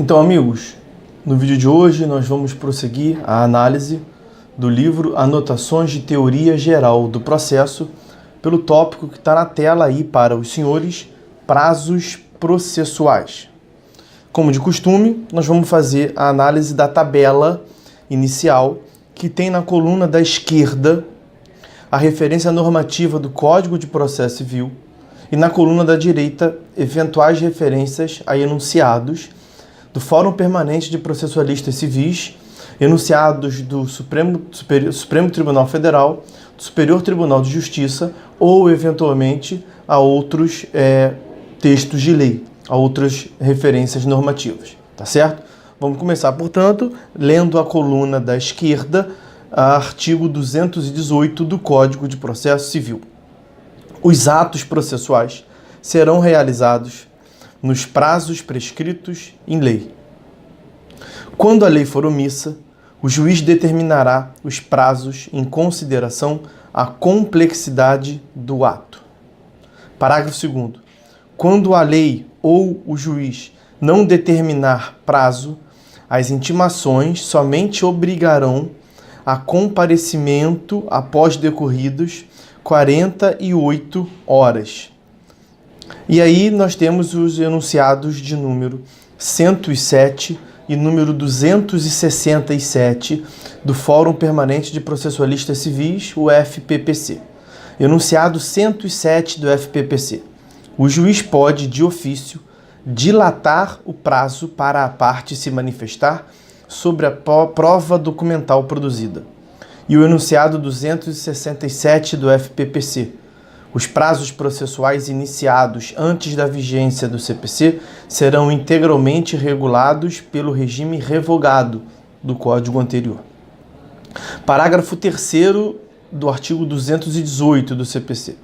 Então, amigos, no vídeo de hoje nós vamos prosseguir a análise do livro Anotações de Teoria Geral do Processo, pelo tópico que está na tela aí para os senhores, prazos processuais. Como de costume, nós vamos fazer a análise da tabela inicial, que tem na coluna da esquerda a referência normativa do Código de Processo Civil e na coluna da direita eventuais referências a enunciados do Fórum Permanente de Processualistas Civis, enunciados do Supremo Tribunal Federal, do Superior Tribunal de Justiça ou, eventualmente, a outros textos de lei, a outras referências normativas, tá certo? Vamos começar, portanto, lendo a coluna da esquerda, artigo 218 do Código de Processo Civil. Os atos processuais serão realizados nos prazos prescritos em lei. Quando a lei for omissa, o juiz determinará os prazos em consideração à complexidade do ato. Parágrafo 2º. Quando a lei ou o juiz não determinar prazo, as intimações somente obrigarão a comparecimento após decorridos 48 horas. E aí nós temos os enunciados de número 107 e número 267 do Fórum Permanente de Processualistas Civis, o FPPC. Enunciado 107 do FPPC. O juiz pode, de ofício, dilatar o prazo para a parte se manifestar sobre a prova documental produzida. E o enunciado 267 do FPPC. Os prazos processuais iniciados antes da vigência do CPC serão integralmente regulados pelo regime revogado do Código anterior. Parágrafo 3º do artigo 218 do CPC.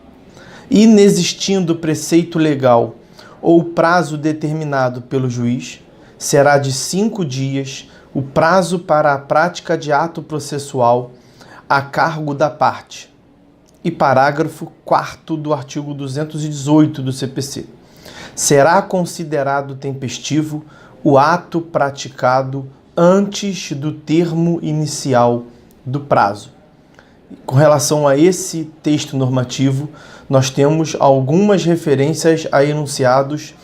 Inexistindo preceito legal ou prazo determinado pelo juiz, será de 5 dias o prazo para a prática de ato processual a cargo da parte. E parágrafo 4º do artigo 218 do CPC. Será considerado tempestivo o ato praticado antes do termo inicial do prazo. Com relação a esse texto normativo, nós temos algumas referências a enunciados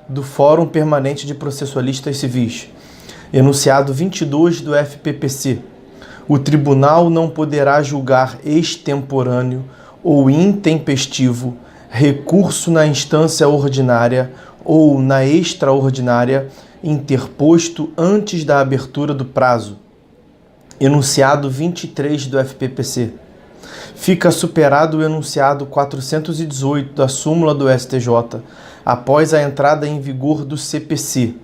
do Fórum Permanente de Processualistas Civis. Enunciado 22 do FPPC. O tribunal não poderá julgar extemporâneo ou intempestivo recurso na instância ordinária ou na extraordinária interposto antes da abertura do prazo. Enunciado 23 do FPPC. Fica superado o enunciado 418 da súmula do STJ após a entrada em vigor do CPC.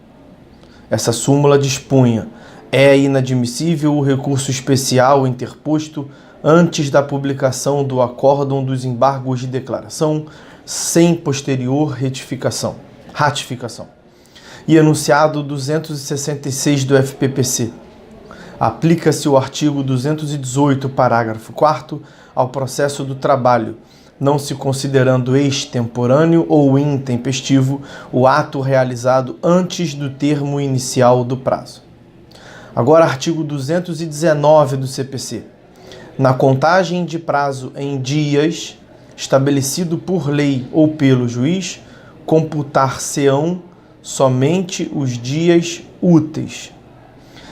Essa súmula dispunha: é inadmissível o recurso especial interposto antes da publicação do acórdão dos embargos de declaração, sem posterior ratificação. E enunciado 266 do FPPC. Aplica-se o artigo 218, parágrafo 4º, ao processo do trabalho, não se considerando extemporâneo ou intempestivo o ato realizado antes do termo inicial do prazo. Agora, artigo 219 do CPC. Na contagem de prazo em dias, estabelecido por lei ou pelo juiz, computar-se-ão somente os dias úteis.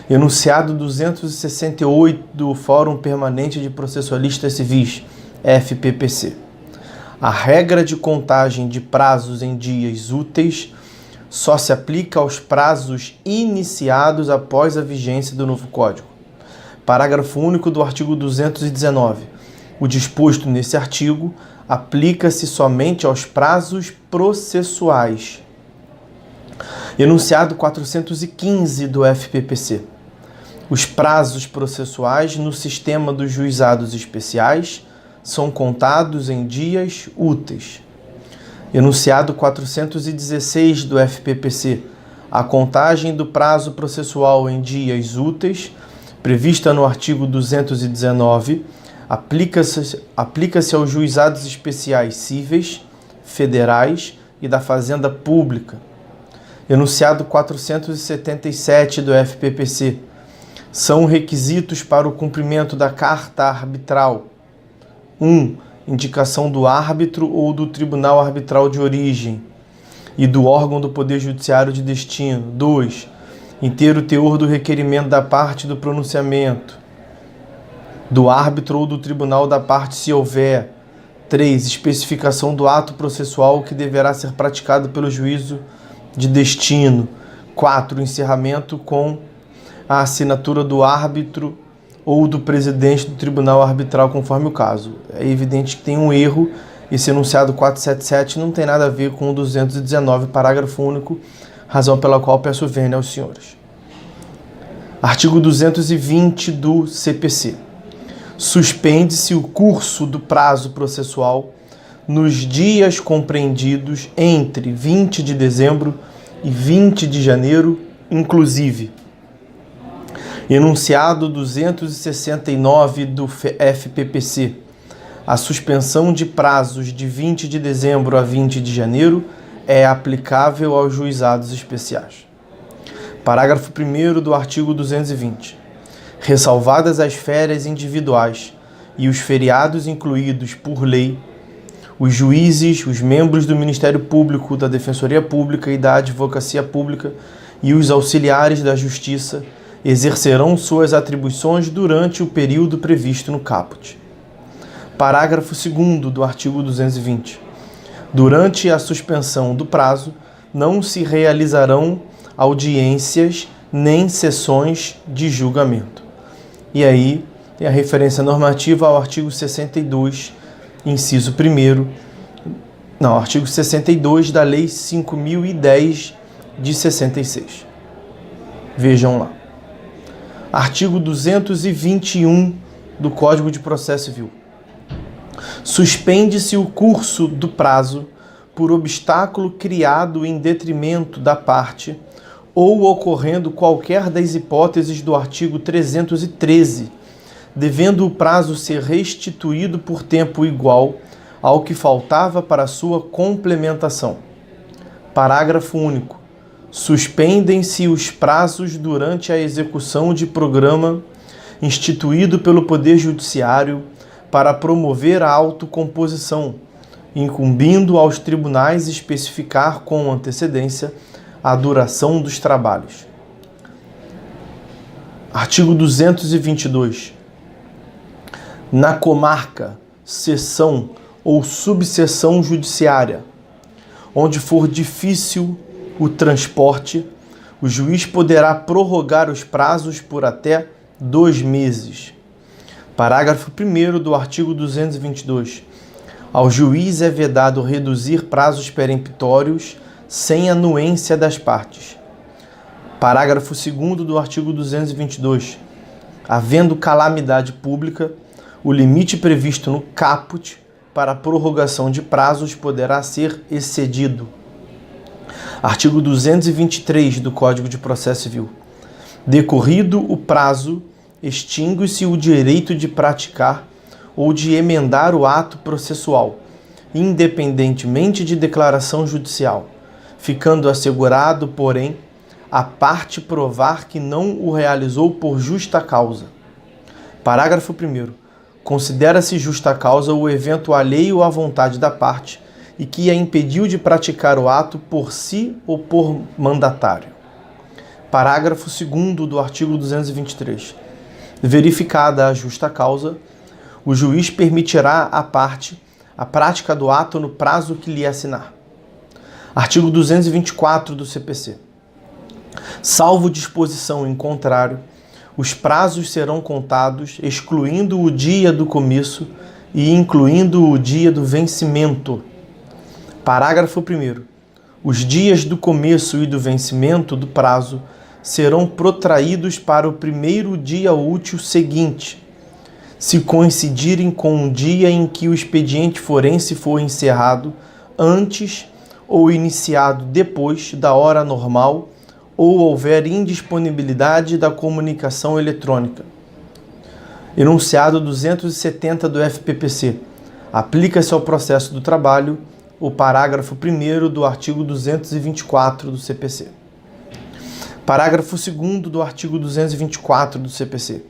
Enunciado 268 do Fórum Permanente de Processualistas Civis, FPPC. A regra de contagem de prazos em dias úteis só se aplica aos prazos iniciados após a vigência do novo Código. Parágrafo único do artigo 219. O disposto nesse artigo aplica-se somente aos prazos processuais. Enunciado 415 do FPPC. Os prazos processuais no sistema dos juizados especiais são contados em dias úteis. Enunciado 416 do FPPC. A contagem do prazo processual em dias úteis, prevista no artigo 219, aplica-se aos juizados especiais cíveis, federais e da Fazenda Pública. Enunciado 477 do FPPC. São requisitos para o cumprimento da carta arbitral: 1. Indicação do árbitro ou do tribunal arbitral de origem e do órgão do Poder Judiciário de destino. 2. Inteiro teor do requerimento da parte do pronunciamento, do árbitro ou do tribunal da parte, se houver. 3. Especificação do ato processual que deverá ser praticado pelo juízo de destino. 4. Encerramento com a assinatura do árbitro ou do presidente do tribunal arbitral, conforme o caso. É evidente que tem um erro. Esse enunciado 477 não tem nada a ver com o 219, parágrafo único, razão pela qual peço vênia aos senhores. Artigo 220 do CPC. Suspende-se o curso do prazo processual nos dias compreendidos entre 20 de dezembro e 20 de janeiro, inclusive. Enunciado 269 do FPPC. A suspensão de prazos de 20 de dezembro a 20 de janeiro é aplicável aos juizados especiais. Parágrafo 1º do artigo 220. Ressalvadas as férias individuais e os feriados incluídos por lei, os juízes, os membros do Ministério Público, da Defensoria Pública e da Advocacia Pública e os auxiliares da Justiça exercerão suas atribuições durante o período previsto no caput. Parágrafo 2º do artigo 220. Durante a suspensão do prazo, não se realizarão audiências nem sessões de julgamento. E aí tem a referência normativa ao artigo 62, inciso 1º, artigo 62 da Lei 5.010 de 66. Vejam lá. Artigo 221 do Código de Processo Civil. Suspende-se o curso do prazo por obstáculo criado em detrimento da parte ou ocorrendo qualquer das hipóteses do artigo 313, devendo o prazo ser restituído por tempo igual ao que faltava para sua complementação. Parágrafo único. Suspendem-se os prazos durante a execução de programa instituído pelo Poder Judiciário para promover a autocomposição, incumbindo aos tribunais especificar com antecedência a duração dos trabalhos. Artigo 222. Na comarca, seção ou subseção judiciária, onde for difícil o transporte, o juiz poderá prorrogar os prazos por até 2 meses. Parágrafo 1º do artigo 222. Ao juiz é vedado reduzir prazos peremptórios sem anuência das partes. Parágrafo 2º do artigo 222. Havendo calamidade pública, o limite previsto no caput para a prorrogação de prazos poderá ser excedido. Artigo 223 do Código de Processo Civil. Decorrido o prazo, extingue-se o direito de praticar ou de emendar o ato processual, independentemente de declaração judicial, ficando assegurado, porém, a parte provar que não o realizou por justa causa. Parágrafo 1º. Considera-se justa causa o evento alheio à vontade da parte e que a impediu de praticar o ato por si ou por mandatário. Parágrafo 2º do artigo 223. Verificada a justa causa, o juiz permitirá à parte a prática do ato no prazo que lhe assinar. Artigo 224 do CPC. Salvo disposição em contrário, os prazos serão contados excluindo o dia do começo e incluindo o dia do vencimento. Parágrafo 1º. Os dias do começo e do vencimento do prazo serão protraídos para o primeiro dia útil seguinte, se coincidirem com o dia em que o expediente forense for encerrado, antes ou iniciado depois da hora normal, ou houver indisponibilidade da comunicação eletrônica. Enunciado 270 do FPPC. Aplica-se ao processo do trabalho o parágrafo 1º do artigo 224 do CPC. Parágrafo 2º do artigo 224 do CPC.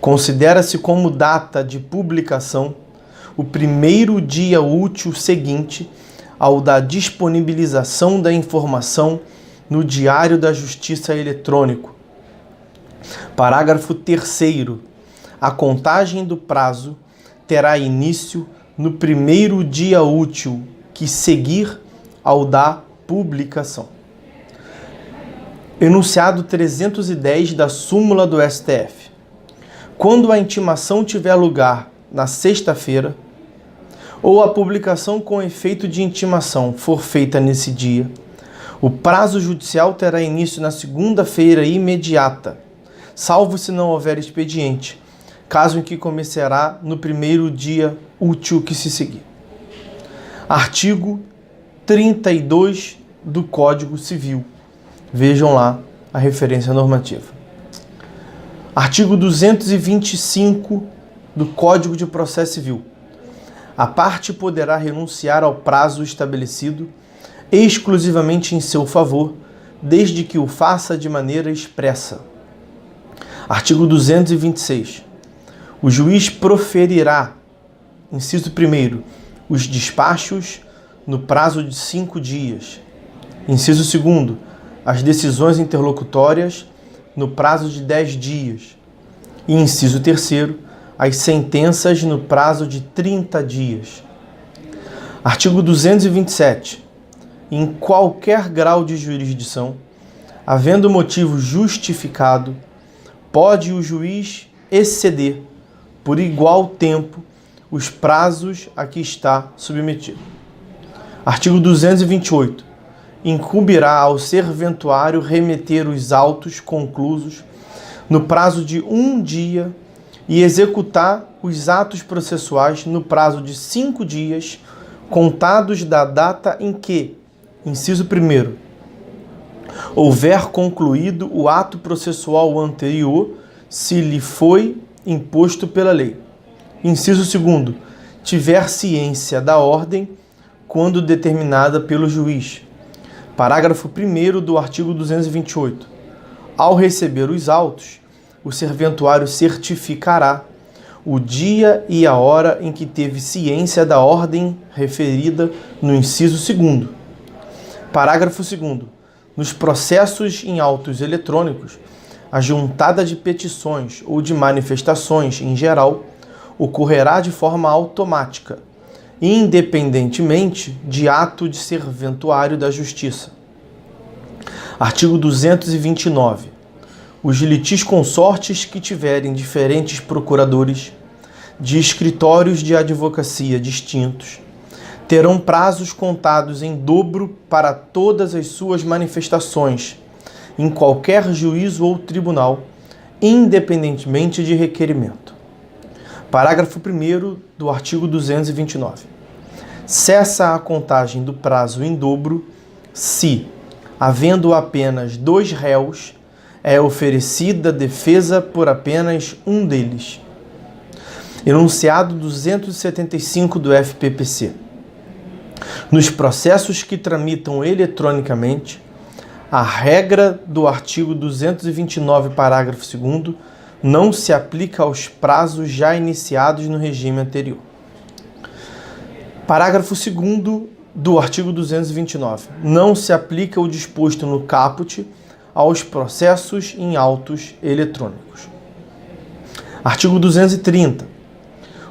Considera-se como data de publicação o primeiro dia útil seguinte ao da disponibilização da informação no Diário da Justiça eletrônico. Parágrafo 3º. A contagem do prazo terá início no primeiro dia útil que seguir ao da publicação. Enunciado 310 da súmula do STF. Quando a intimação tiver lugar na sexta-feira, ou a publicação com efeito de intimação for feita nesse dia, o prazo judicial terá início na segunda-feira imediata, salvo se não houver expediente, caso em que começará no primeiro dia útil que se seguir. Artigo 32 do Código Civil. Vejam lá a referência normativa. Artigo 225 do Código de Processo Civil. A parte poderá renunciar ao prazo estabelecido exclusivamente em seu favor, desde que o faça de maneira expressa. Artigo 226. O juiz proferirá, inciso 1º, os despachos no prazo de 5 dias. Inciso 2º, as decisões interlocutórias no prazo de 10 dias. E inciso 3º, as sentenças no prazo de 30 dias. Artigo 227. Em qualquer grau de jurisdição, havendo motivo justificado, pode o juiz exceder, por igual tempo, os prazos a que está submetido. Artigo 228. Incumbirá ao serventuário remeter os autos conclusos no prazo de 1 dia e executar os atos processuais no prazo de 5 dias, contados da data em que, inciso 1º, houver concluído o ato processual anterior, se lhe foi imposto pela lei. Inciso 2º, tiver ciência da ordem quando determinada pelo juiz. Parágrafo 1º do artigo 228. Ao receber os autos, o serventuário certificará o dia e a hora em que teve ciência da ordem referida no inciso 2º. Parágrafo 2º. Nos processos em autos eletrônicos, a juntada de petições ou de manifestações em geral ocorrerá de forma automática, independentemente de ato de serventuário da Justiça. Artigo 229. Os litisconsortes que tiverem diferentes procuradores de escritórios de advocacia distintos terão prazos contados em dobro para todas as suas manifestações, em qualquer juízo ou tribunal, independentemente de requerimento. Parágrafo 1º do artigo 229. Cessa a contagem do prazo em dobro se, havendo apenas 2 réus, é oferecida defesa por apenas um deles. Enunciado 275 do FPPC. Nos processos que tramitam eletronicamente, a regra do artigo 229, parágrafo 2º, não se aplica aos prazos já iniciados no regime anterior. Parágrafo 2º do artigo 229. Não se aplica o disposto no caput aos processos em autos eletrônicos. Artigo 230.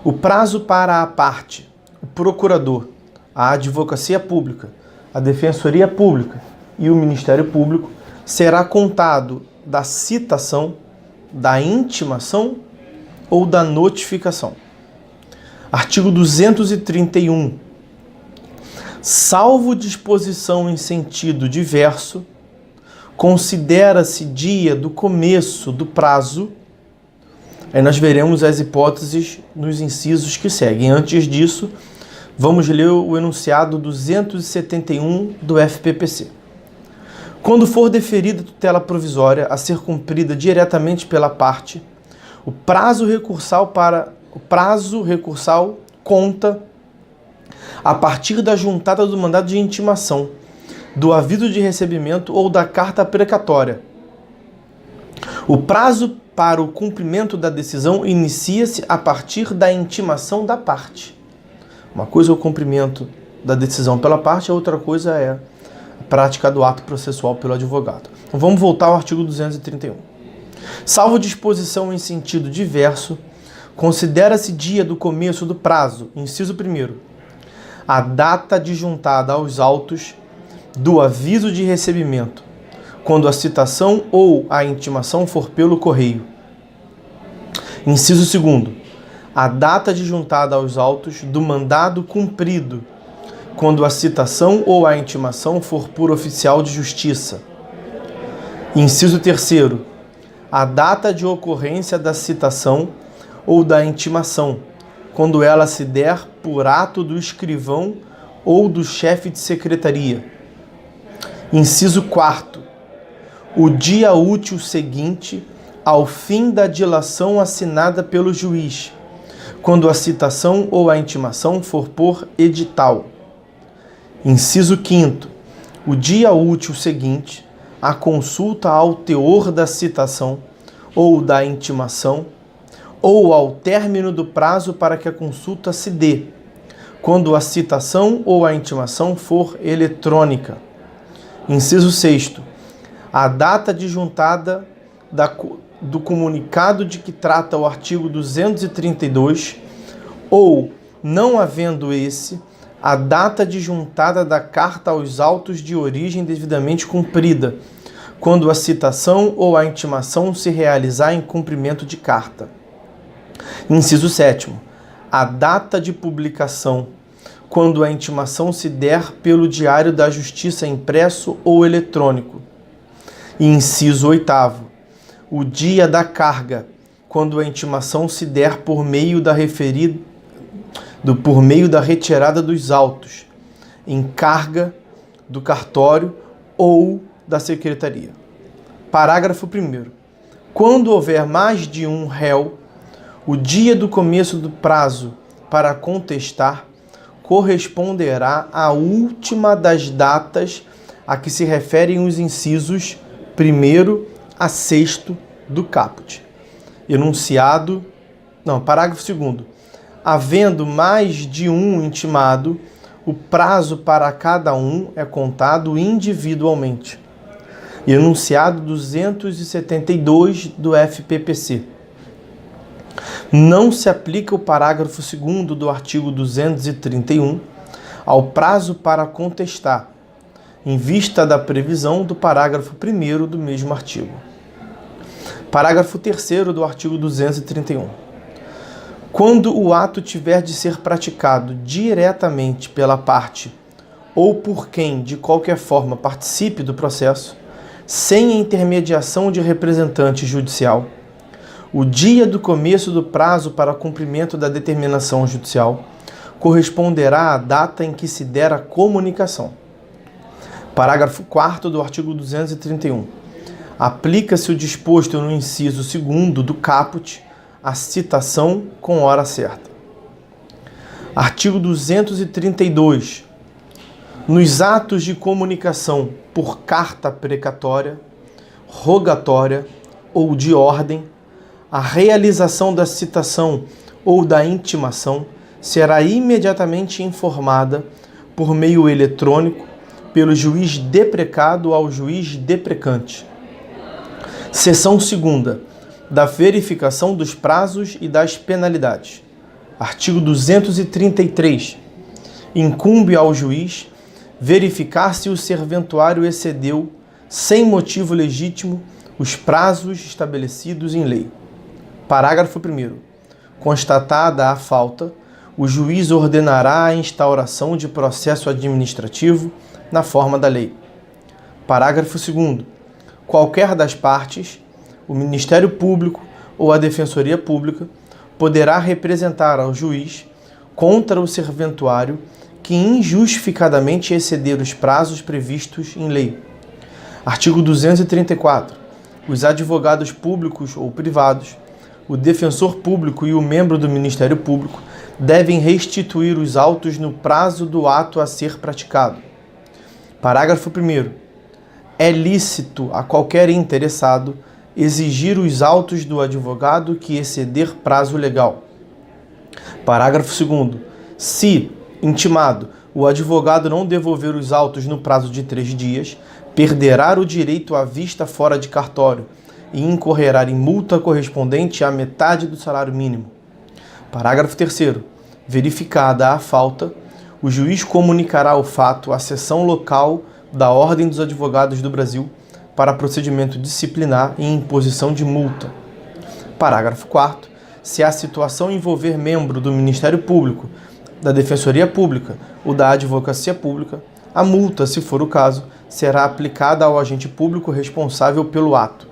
O prazo para a parte, o procurador, a advocacia pública, a defensoria pública e o Ministério Público será contado da citação, da intimação ou da notificação. Artigo 231. Salvo disposição em sentido diverso, considera-se dia do começo do prazo. Aí nós veremos as hipóteses nos incisos que seguem. Antes disso, vamos ler o enunciado 271 do FPPC. Quando for deferida tutela provisória a ser cumprida diretamente pela parte, o prazo recursal conta a partir da juntada do mandado de intimação, do aviso de recebimento ou da carta precatória. O prazo para o cumprimento da decisão inicia-se a partir da intimação da parte. Uma coisa é o cumprimento da decisão pela parte, a outra coisa é a prática do ato processual pelo advogado. Então vamos voltar ao artigo 231. Salvo disposição em sentido diverso, considera-se dia do começo do prazo, inciso 1º, a data adjuntada aos autos do aviso de recebimento, quando a citação ou a intimação for pelo correio. Inciso 2º, a data adjuntada aos autos do mandado cumprido, quando a citação ou a intimação for por oficial de justiça. Inciso 3º, a data de ocorrência da citação ou da intimação, quando ela se der por ato do escrivão ou do chefe de secretaria. Inciso 4º, o dia útil seguinte ao fim da dilação assinada pelo juiz, quando a citação ou a intimação for por edital. Inciso 5º, o dia útil seguinte à consulta ao teor da citação ou da intimação, ou ao término do prazo para que a consulta se dê, quando a citação ou a intimação for eletrônica. Inciso 6º, a data adjuntada do comunicado de que trata o artigo 232, ou, não havendo esse, a data adjuntada da carta aos autos de origem devidamente cumprida, quando a citação ou a intimação se realizar em cumprimento de carta. Inciso 7º, a data de publicação, quando a intimação se der pelo Diário da Justiça impresso ou eletrônico. Inciso 8º, o dia da carga, quando a intimação se der por meio da retirada dos autos, em carga do cartório ou da secretaria. Parágrafo 1º. Quando houver mais de um réu, o dia do começo do prazo para contestar corresponderá à última das datas a que se referem os incisos 1º a 6º do caput. Parágrafo 2º. Havendo mais de um intimado, o prazo para cada um é contado individualmente. Enunciado 272 do FPPC. Não se aplica o parágrafo 2º do artigo 231 ao prazo para contestar, em vista da previsão do parágrafo 1º do mesmo artigo. Parágrafo 3º do artigo 231. Quando o ato tiver de ser praticado diretamente pela parte ou por quem, de qualquer forma, participe do processo, sem a intermediação de representante judicial, o dia do começo do prazo para cumprimento da determinação judicial corresponderá à data em que se der a comunicação. Parágrafo 4º do artigo 231. Aplica-se o disposto no inciso 2º do caput à citação com hora certa. Artigo 232. Nos atos de comunicação por carta precatória, rogatória ou de ordem, a realização da citação ou da intimação será imediatamente informada por meio eletrônico pelo juiz deprecado ao juiz deprecante. Seção 2ª. Da verificação dos prazos e das penalidades. Artigo 233. Incumbe ao juiz verificar se o serventuário excedeu, sem motivo legítimo, os prazos estabelecidos em lei. Parágrafo 1º. Constatada a falta, o juiz ordenará a instauração de processo administrativo na forma da lei. Parágrafo 2º. Qualquer das partes, o Ministério Público ou a Defensoria Pública, poderá representar ao juiz contra o serventuário que injustificadamente exceder os prazos previstos em lei. Artigo 234. Os advogados públicos ou privados, o defensor público e o membro do Ministério Público devem restituir os autos no prazo do ato a ser praticado. Parágrafo 1º. É lícito a qualquer interessado exigir os autos do advogado que exceder prazo legal. Parágrafo 2º. Se, intimado, o advogado não devolver os autos no prazo de 3 dias, perderá o direito à vista fora de cartório e incorrerá em multa correspondente à metade do salário mínimo. Parágrafo 3º. Verificada a falta, o juiz comunicará o fato à seção local da Ordem dos Advogados do Brasil para procedimento disciplinar e imposição de multa. Parágrafo 4º. Se a situação envolver membro do Ministério Público, da Defensoria Pública ou da Advocacia Pública, a multa, se for o caso, será aplicada ao agente público responsável pelo ato.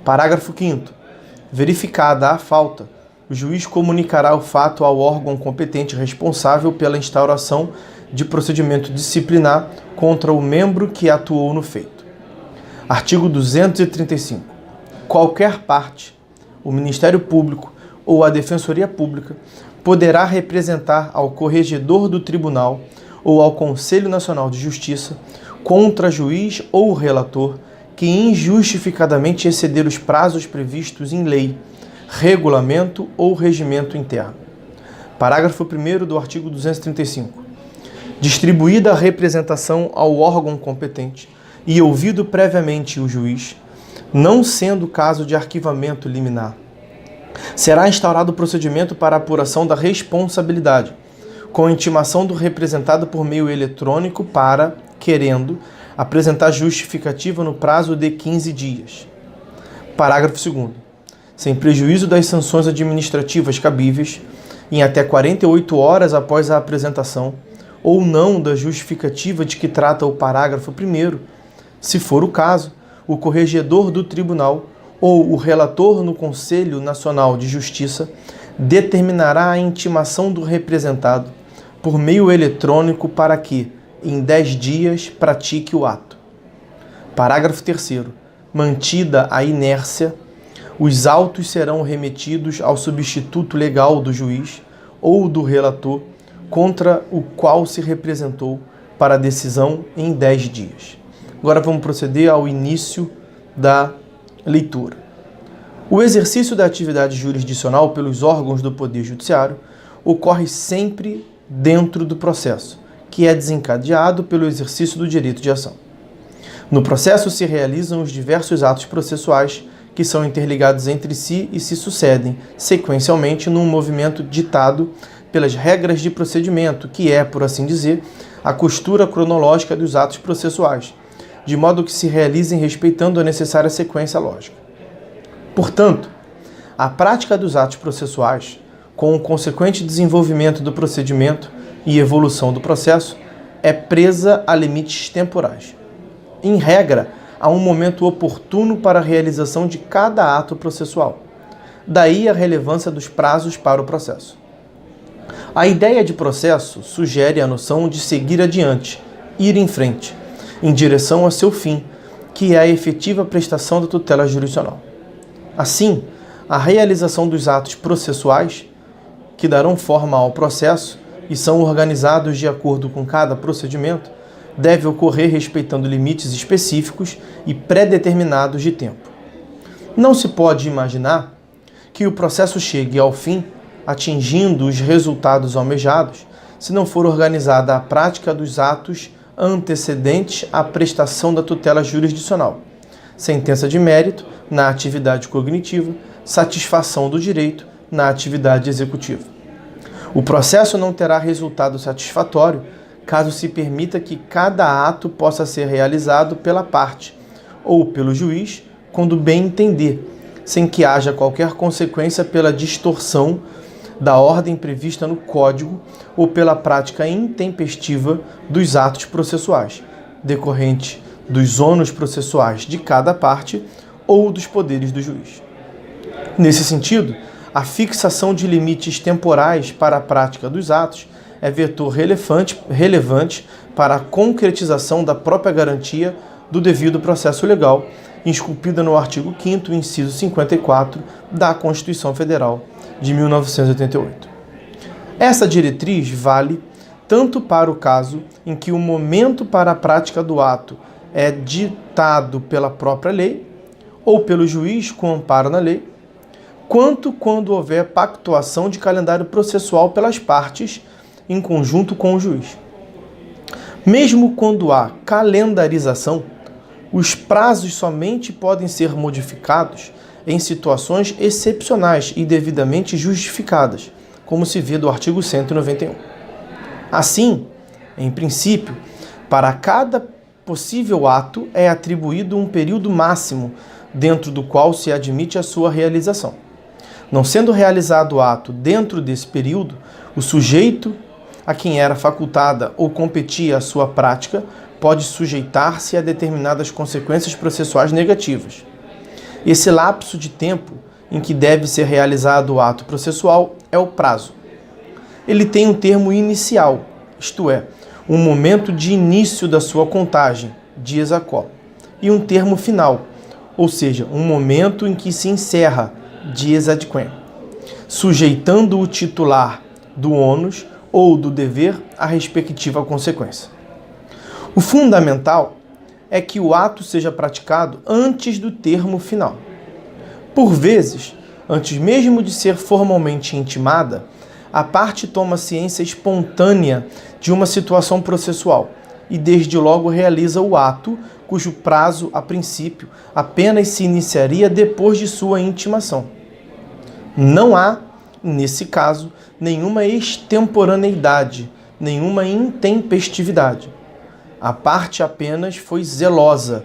Parágrafo 5º. Verificada a falta, o juiz comunicará o fato ao órgão competente responsável pela instauração de procedimento disciplinar contra o membro que atuou no feito. Artigo 235. Qualquer parte, o Ministério Público ou a Defensoria Pública, poderá representar ao corregedor do tribunal ou ao Conselho Nacional de Justiça contra juiz ou relator que injustificadamente exceder os prazos previstos em lei, regulamento ou regimento interno. Parágrafo 1º do artigo 235. Distribuída a representação ao órgão competente e ouvido previamente o juiz, não sendo caso de arquivamento liminar, será instaurado o procedimento para apuração da responsabilidade, com intimação do representado por meio eletrônico para, querendo, apresentar justificativa no prazo de 15 dias. Parágrafo 2º. Sem prejuízo das sanções administrativas cabíveis, em até 48 horas após a apresentação, ou não da justificativa de que trata o parágrafo 1º, se for o caso, o corregedor do tribunal ou o relator no Conselho Nacional de Justiça determinará a intimação do representado por meio eletrônico para que, em 10 dias, pratique o ato. Parágrafo 3º. Mantida a inércia, os autos serão remetidos ao substituto legal do juiz ou do relator contra o qual se representou para decisão em 10 dias. Agora vamos proceder ao início da leitura. O exercício da atividade jurisdicional pelos órgãos do Poder Judiciário ocorre sempre dentro do processo, que é desencadeado pelo exercício do direito de ação. No processo se realizam os diversos atos processuais que são interligados entre si e se sucedem sequencialmente num movimento ditado pelas regras de procedimento, que é, por assim dizer, a costura cronológica dos atos processuais, de modo que se realizem respeitando a necessária sequência lógica. Portanto, a prática dos atos processuais, com o consequente desenvolvimento do procedimento e evolução do processo, é presa a limites temporais. Em regra, há um momento oportuno para a realização de cada ato processual. Daí a relevância dos prazos para o processo. A ideia de processo sugere a noção de seguir adiante, ir em frente, em direção a seu fim, que é a efetiva prestação da tutela jurisdicional. Assim, a realização dos atos processuais, que darão forma ao processo e são organizados de acordo com cada procedimento, deve ocorrer respeitando limites específicos e pré-determinados de tempo. Não se pode imaginar que o processo chegue ao fim atingindo os resultados almejados se não for organizada a prática dos atos antecedentes à prestação da tutela jurisdicional, sentença de mérito na atividade cognitiva, satisfação do direito na atividade executiva. O processo não terá resultado satisfatório caso se permita que cada ato possa ser realizado pela parte ou pelo juiz quando bem entender, sem que haja qualquer consequência pela distorção da ordem prevista no Código ou pela prática intempestiva dos atos processuais, decorrente dos ônus processuais de cada parte ou dos poderes do juiz. Nesse sentido, a fixação de limites temporais para a prática dos atos é vetor relevante para a concretização da própria garantia do devido processo legal, esculpida no artigo 5º, inciso 54 da Constituição Federal de 1988. Essa diretriz vale tanto para o caso em que o momento para a prática do ato é ditado pela própria lei ou pelo juiz com amparo na lei, quanto quando houver pactuação de calendário processual pelas partes em conjunto com o juiz. Mesmo quando há calendarização, os prazos somente podem ser modificados em situações excepcionais e devidamente justificadas, como se vê do artigo 191. Assim, em princípio, para cada possível ato é atribuído um período máximo dentro do qual se admite a sua realização. Não sendo realizado o ato dentro desse período, o sujeito a quem era facultada ou competia a sua prática pode sujeitar-se a determinadas consequências processuais negativas. Esse lapso de tempo em que deve ser realizado o ato processual é o prazo. Ele tem um termo inicial, isto é, um momento de início da sua contagem, dies a quo, e um termo final, ou seja, um momento em que se encerra, dies ad quem, sujeitando o titular do ônus ou do dever à respectiva consequência. O fundamental é que o ato seja praticado antes do termo final. Por vezes, antes mesmo de ser formalmente intimada, a parte toma ciência espontânea de uma situação processual e desde logo realiza o ato, cujo prazo, a princípio, apenas se iniciaria depois de sua intimação. Não há, nesse caso, nenhuma extemporaneidade, nenhuma intempestividade. A parte apenas foi zelosa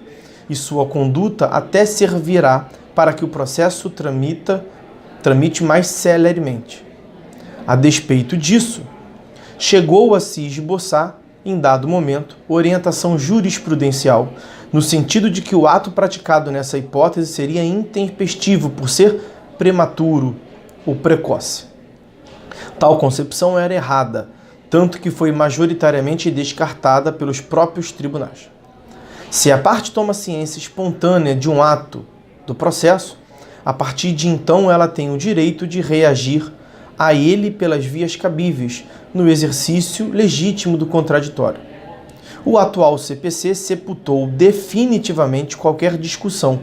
e sua conduta até servirá para que o processo tramite mais celeremente. A despeito disso, chegou a se esboçar, em dado momento, orientação jurisprudencial, no sentido de que o ato praticado nessa hipótese seria intempestivo por ser prematuro ou precoce. Tal concepção era errada, tanto que foi majoritariamente descartada pelos próprios tribunais. Se a parte toma ciência espontânea de um ato do processo, a partir de então ela tem o direito de reagir a ele pelas vias cabíveis, no exercício legítimo do contraditório. O atual CPC sepultou definitivamente qualquer discussão,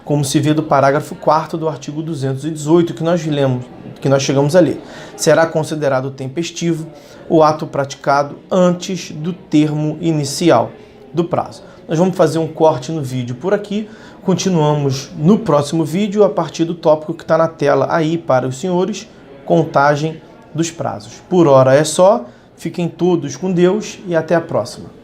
como se vê do parágrafo 4º do artigo 218 que nós chegamos a ler. Será considerado tempestivo o ato praticado antes do termo inicial do prazo. Nós vamos fazer um corte no vídeo por aqui. Continuamos no próximo vídeo a partir do tópico que está na tela aí para os senhores, contagem dos prazos. Por hora é só, fiquem todos com Deus e até a próxima.